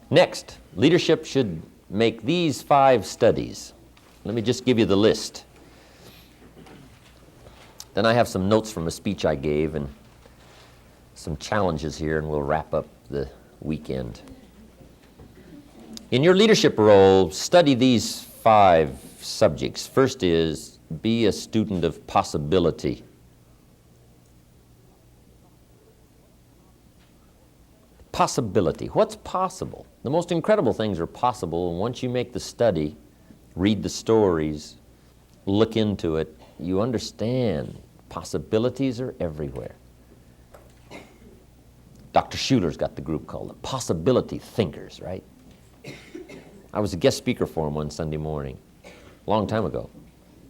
Next, leadership should make these 5 studies. Let me just give you the list. Then I have some notes from a speech I gave and some challenges here, and we'll wrap up the weekend. In your leadership role, study these 5 subjects. First is, be a student of possibility. Possibility. What's possible? The most incredible things are possible, and once you make the study, read the stories, look into it, you understand possibilities are everywhere. Dr. Schuler's got the group called the Possibility Thinkers, right? I was a guest speaker for him one Sunday morning, a long time ago.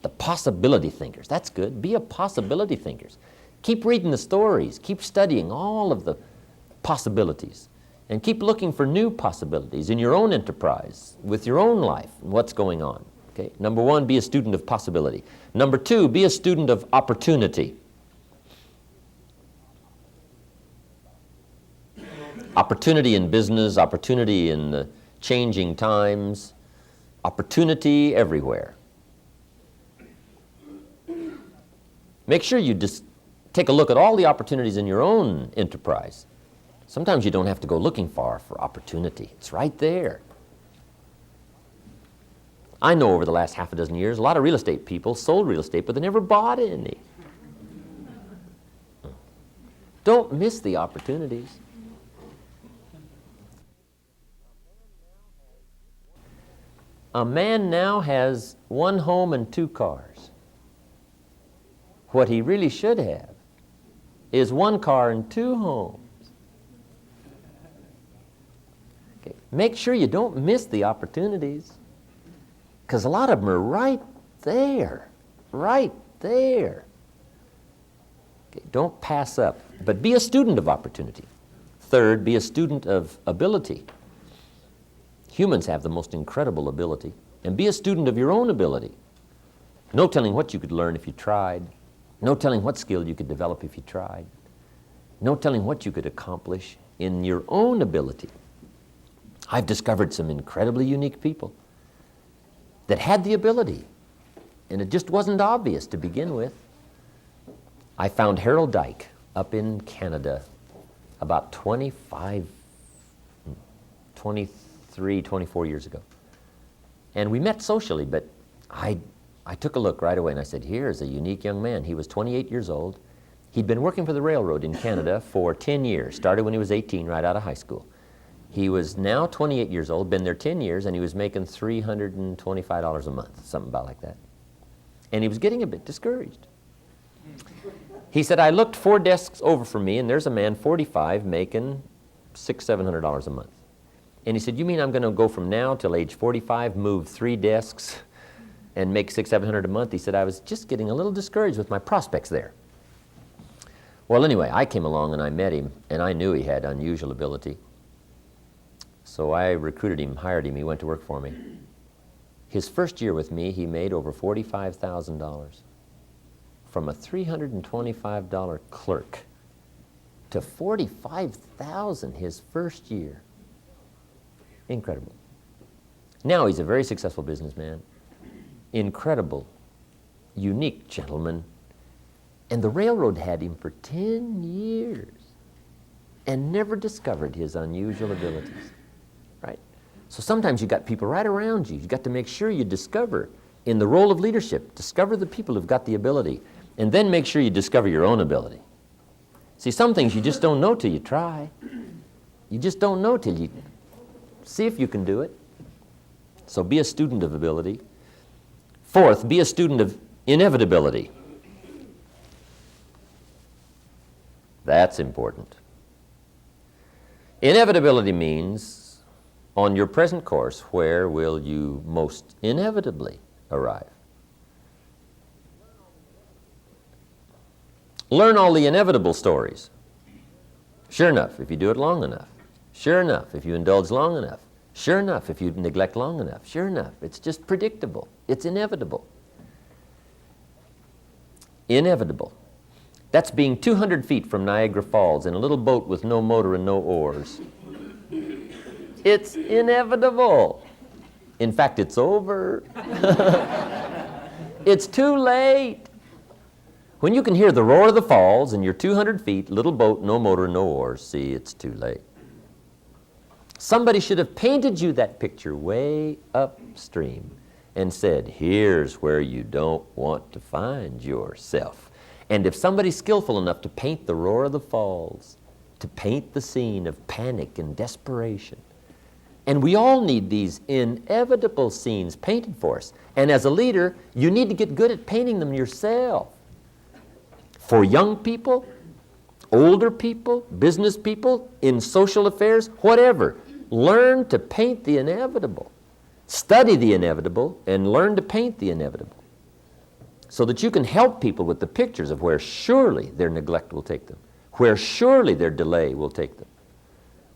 The Possibility Thinkers. That's good. Be a possibility thinkers. Keep reading the stories. Keep studying all of the possibilities. And keep looking for new possibilities in your own enterprise, with your own life, and what's going on. Okay? Number 1, be a student of possibility. Number 2, be a student of opportunity. Opportunity in business, opportunity in the changing times, opportunity everywhere. Make sure you just take a look at all the opportunities in your own enterprise. Sometimes you don't have to go looking far for opportunity. It's right there. I know over the last half a dozen years, a lot of real estate people sold real estate, but they never bought any. Don't miss the opportunities. A man now has 1 home and 2 cars. What he really should have is 1 car and 2 homes. Okay. Make sure you don't miss the opportunities, because a lot of them are right there, right there. Okay. Don't pass up, but be a student of opportunity. Third, be a student of ability. Humans have the most incredible ability, and be a student of your own ability. No telling what you could learn if you tried. No telling what skill you could develop if you tried. No telling what you could accomplish in your own ability. I've discovered some incredibly unique people that had the ability, and it just wasn't obvious to begin with. I found Harold Dyke up in Canada about 23, 24 years ago. And we met socially, but I took a look right away and I said, here's a unique young man. He was 28 years old. He'd been working for the railroad in Canada for 10 years, started when he was 18, right out of high school. He was now 28 years old, been there 10 years, and he was making $325 a month, something about like that. And he was getting a bit discouraged. He said, I looked 4 desks over from me, and there's a man, 45, making $600, $700 a month. And he said, you mean I'm going to go from now till age 45, move 3 desks, and make $600, $700 a month? He said, I was just getting a little discouraged with my prospects there. Well, anyway, I came along and I met him, and I knew he had unusual ability. So I recruited him, hired him, he went to work for me. His first year with me, he made over $45,000. From a $325 clerk to $45,000 his first year. Incredible. Now he's a very successful businessman. Incredible, unique gentleman. And the railroad had him for 10 years and never discovered his unusual abilities, right? So sometimes you got people right around you. You got to make sure you discover, in the role of leadership, discover the people who've got the ability, and then make sure you discover your own ability. See, some things you just don't know till you try. You just don't know till you see if you can do it. So be a student of ability. Fourth, be a student of inevitability. That's important. Inevitability means, on your present course, where will you most inevitably arrive? Learn all the inevitable stories. Sure enough, if you do it long enough. Sure enough, if you indulge long enough. Sure enough, if you neglect long enough. Sure enough, it's just predictable. It's inevitable. Inevitable. That's being 200 feet from Niagara Falls in a little boat with no motor and no oars, It's inevitable. In fact, it's over. It's too late. When you can hear the roar of the falls and you're 200 feet, little boat, no motor, no oars, see, it's too late. Somebody should have painted you that picture way upstream and said, here's where you don't want to find yourself. And if somebody's skillful enough to paint the roar of the falls, to paint the scene of panic and desperation, and we all need these inevitable scenes painted for us. And as a leader, you need to get good at painting them yourself. For young people, older people, business people, in social affairs, whatever, learn to paint the inevitable. Study the inevitable and learn to paint the inevitable so that you can help people with the pictures of where surely their neglect will take them, where surely their delay will take them,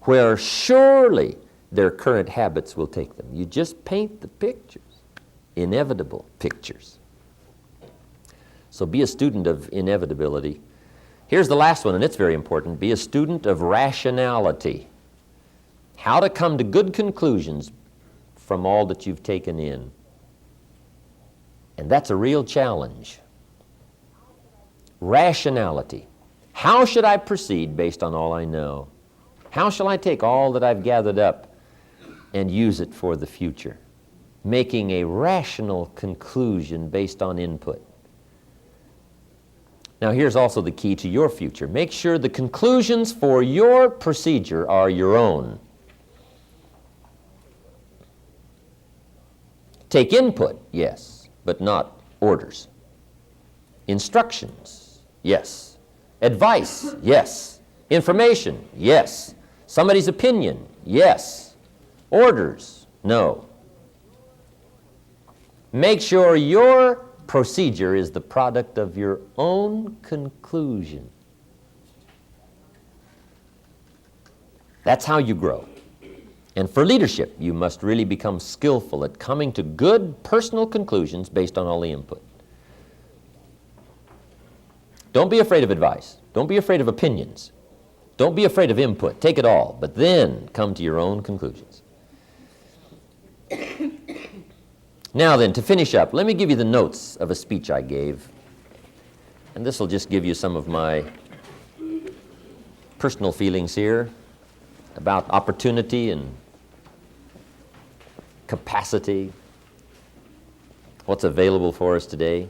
where surely their current habits will take them. You just paint the pictures, inevitable pictures. So be a student of inevitability. Here's the last one, and it's very important. Be a student of rationality. How to come to good conclusions from all that you've taken in. And that's a real challenge. Rationality. How should I proceed based on all I know? How shall I take all that I've gathered up and use it for the future? Making a rational conclusion based on input. Now here's also the key to your future. Make sure the conclusions for your procedure are your own. Take input, yes, but not orders. Instructions, yes. Advice, yes. Information, yes. Somebody's opinion, yes. Orders, no. Make sure your procedure is the product of your own conclusion. That's how you grow. And for leadership, you must really become skillful at coming to good personal conclusions based on all the input. Don't be afraid of advice. Don't be afraid of opinions. Don't be afraid of input. Take it all, but then come to your own conclusions. Now then, to finish up, let me give you the notes of a speech I gave. And this will just give you some of my personal feelings here about opportunity and capacity, what's available for us today.